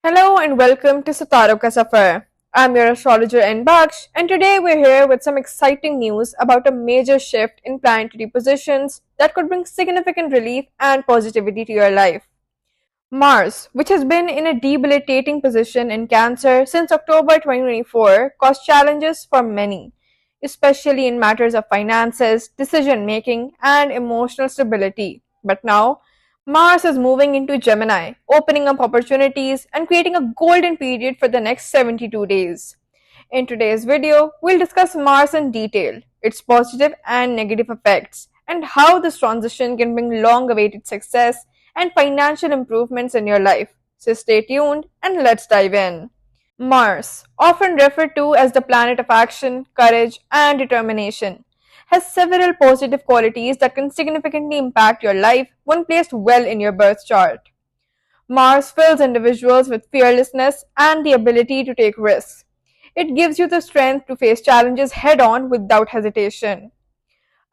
Hello and welcome to Sataro Ka Safar. I'm your astrologer N Baksh, and today we're here with some exciting news about a major shift in planetary positions that could bring significant relief and positivity to your life. Mars, which has been in a debilitating position in Cancer since October 2024, caused challenges for many, especially in matters of finances, decision making, and emotional stability. But now, Mars is moving into Gemini, opening up opportunities and creating a golden period for the next 72 days. In today's video, we'll discuss Mars in detail, its positive and negative effects, and how this transition can bring long awaited success and financial improvements in your life. So stay tuned and let's dive in. Mars, often referred to as the planet of action, courage, and determination, has several positive qualities that can significantly impact your life when placed well in your birth chart. Mars fills individuals with fearlessness and the ability to take risks. It gives you the strength to face challenges head on without hesitation.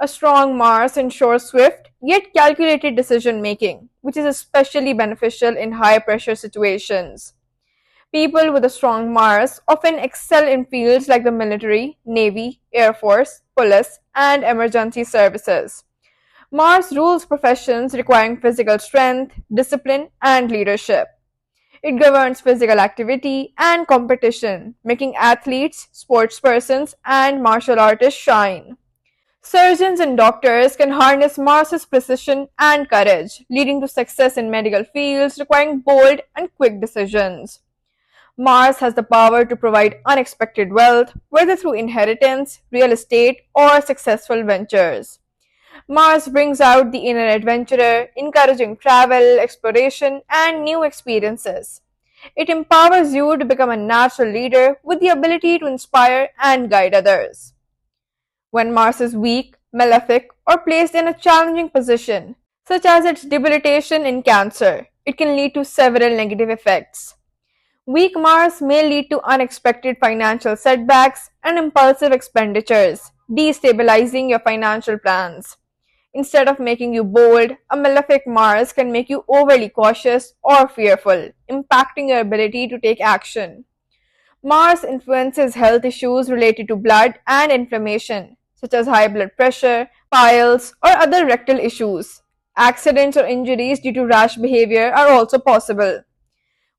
A strong Mars ensures swift yet calculated decision making, which is especially beneficial in high pressure situations. People with a strong Mars often excel in fields like the military, navy, air force, police, and emergency services. Mars rules professions requiring physical strength, discipline, and leadership. It governs physical activity and competition, making athletes, sportspersons, and martial artists shine. Surgeons and doctors can harness Mars's precision and courage, leading to success in medical fields requiring bold and quick decisions. Mars has the power to provide unexpected wealth, whether through inheritance, real estate, or successful ventures. Mars brings out the inner adventurer, encouraging travel, exploration, and new experiences. It empowers you to become a natural leader with the ability to inspire and guide others. When Mars is weak, malefic, or placed in a challenging position, such as its debilitation in Cancer, it can lead to several negative effects. Weak Mars may lead to unexpected financial setbacks and impulsive expenditures, destabilizing your financial plans. Instead of making you bold, a malefic Mars can make you overly cautious or fearful, impacting your ability to take action. Mars influences health issues related to blood and inflammation, such as high blood pressure, piles, or other rectal issues. Accidents or injuries due to rash behavior are also possible.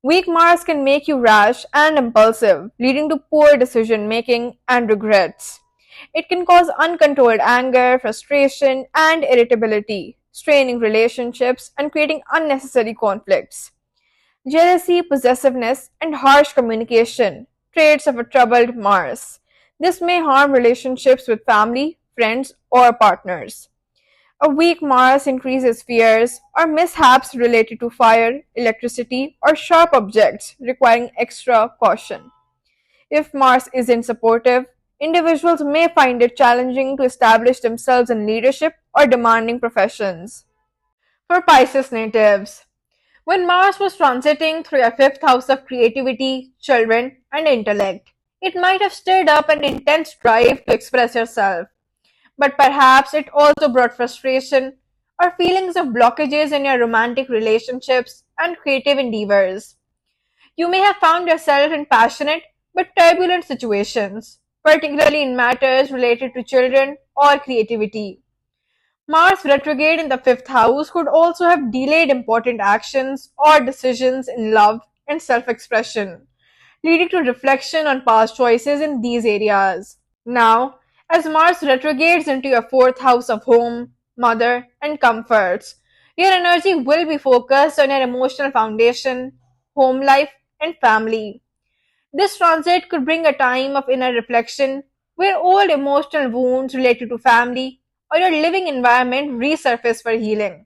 Weak Mars can make you rash and impulsive, leading to poor decision making and regrets. It can cause uncontrolled anger, frustration, and irritability, straining relationships and creating unnecessary conflicts. Jealousy, possessiveness, and harsh communication, traits of a troubled Mars. This may harm relationships with family, friends, or partners. A weak Mars increases fears or mishaps related to fire, electricity, or sharp objects, requiring extra caution. If Mars isn't supportive, individuals may find it challenging to establish themselves in leadership or demanding professions. For Pisces natives, when Mars was transiting through your fifth house of creativity, children, and intellect, it might have stirred up an intense drive to express yourself. But perhaps it also brought frustration or feelings of blockages in your romantic relationships and creative endeavors. You may have found yourself in passionate but turbulent situations, particularly in matters related to children or creativity. Mars retrograde in the fifth house could also have delayed important actions or decisions in love and self expression, leading to reflection on past choices in these areas. Now, as Mars retrogrades into your fourth house of home, mother, and comforts, your energy will be focused on your emotional foundation, home life, and family. This transit could bring a time of inner reflection where old emotional wounds related to family or your living environment resurface for healing.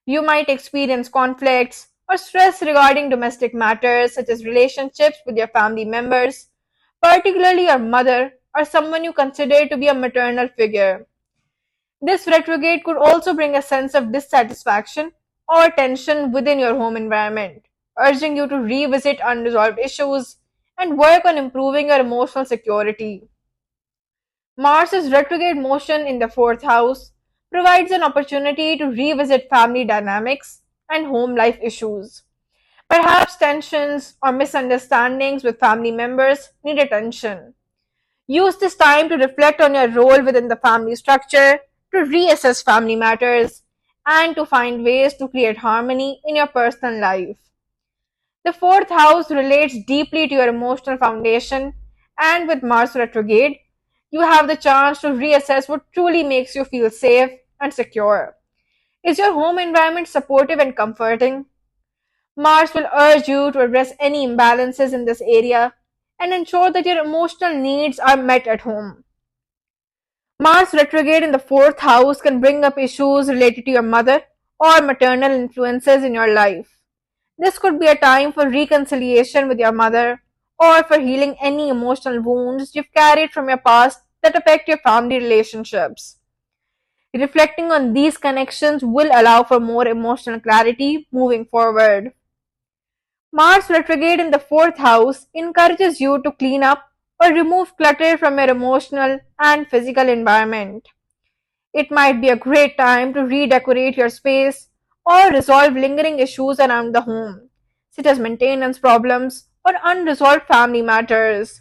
You might experience conflicts or stress regarding domestic matters such as relationships with your family members, particularly your mother or someone you consider to be a maternal figure. This retrograde could also bring a sense of dissatisfaction or tension within your home environment, urging you to revisit unresolved issues and work on improving your emotional security. Mars's retrograde motion in the fourth house provides an opportunity to revisit family dynamics and home life issues. Perhaps tensions or misunderstandings with family members need attention. Use this time to reflect on your role within the family structure, to reassess family matters, and to find ways to create harmony in your personal life. The fourth house relates deeply to your emotional foundation, and with Mars retrograde, you have the chance to reassess what truly makes you feel safe and secure. Is your home environment supportive and comforting? Mars will urge you to address any imbalances in this area and ensure that your emotional needs are met at home. Mars retrograde in the fourth house can bring up issues related to your mother or maternal influences in your life. This could be a time for reconciliation with your mother or for healing any emotional wounds you've carried from your past that affect your family relationships. Reflecting on these connections will allow for more emotional clarity moving forward. Mars retrograde in the fourth house encourages you to clean up or remove clutter from your emotional and physical environment. It might be a great time to redecorate your space or resolve lingering issues around the home, such as maintenance problems or unresolved family matters.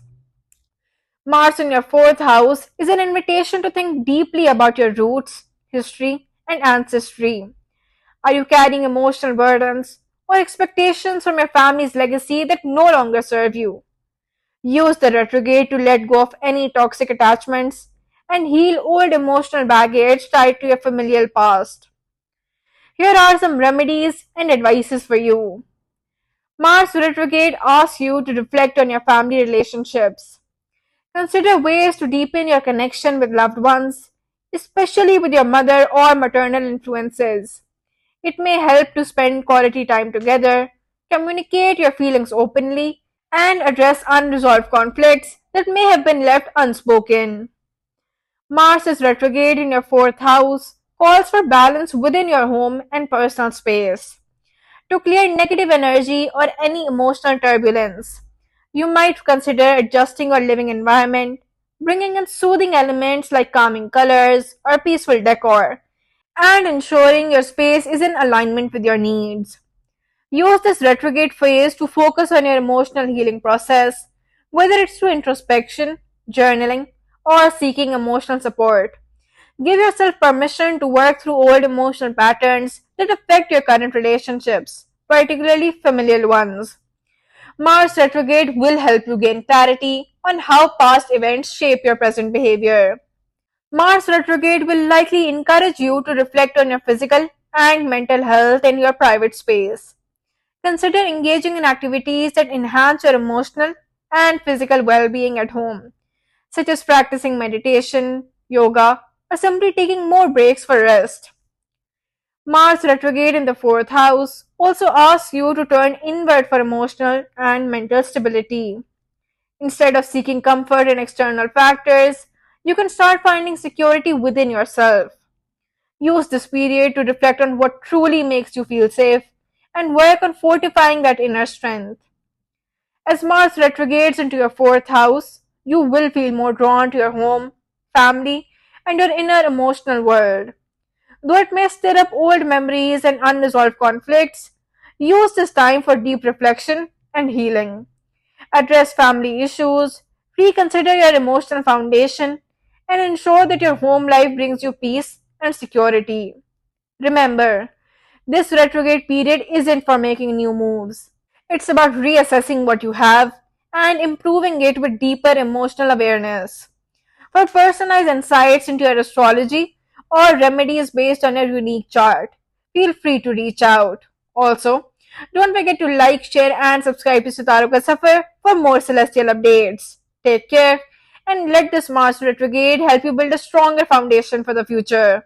Mars in your fourth house is an invitation to think deeply about your roots, history, and ancestry. Are you carrying emotional burdens or expectations from your family's legacy that no longer serve you? Use the retrograde to let go of any toxic attachments and heal old emotional baggage tied to your familial past. Here are some remedies and advices for you. Mars retrograde asks you to reflect on your family relationships. Consider ways to deepen your connection with loved ones, especially with your mother or maternal influences. It may help to spend quality time together, communicate your feelings openly, and address unresolved conflicts that may have been left unspoken. Mars is retrograde in your fourth house, calls for balance within your home and personal space. To clear negative energy or any emotional turbulence, you might consider adjusting your living environment, bringing in soothing elements like calming colors or peaceful decor, and ensuring your space is in alignment with your needs. Use this retrograde phase to focus on your emotional healing process, whether it's through introspection, journaling, or seeking emotional support. Give yourself permission to work through old emotional patterns that affect your current relationships, particularly familial ones. Mars retrograde will help you gain clarity on how past events shape your present behavior. Mars retrograde will likely encourage you to reflect on your physical and mental health in your private space. Consider engaging in activities that enhance your emotional and physical well being at home, such as practicing meditation, yoga, or simply taking more breaks for rest. Mars retrograde in the fourth house also asks you to turn inward for emotional and mental stability. Instead of seeking comfort in external factors, you can start finding security within yourself. Use this period to reflect on what truly makes you feel safe and work on fortifying that inner strength. As Mars retrogrades into your fourth house, you will feel more drawn to your home, family, and your inner emotional world. Though it may stir up old memories and unresolved conflicts, use this time for deep reflection and healing. Address family issues, reconsider your emotional foundation, and ensure that your home life brings you peace and security. Remember, this retrograde period isn't for making new moves. It's about reassessing what you have and improving it with deeper emotional awareness. For personalized insights into your astrology or remedies based on your unique chart, feel free to reach out. Also, don't forget to like, share, and subscribe to Sitaro Ka Safar for more celestial updates. Take care and let this Mars retrograde help you build a stronger foundation for the future.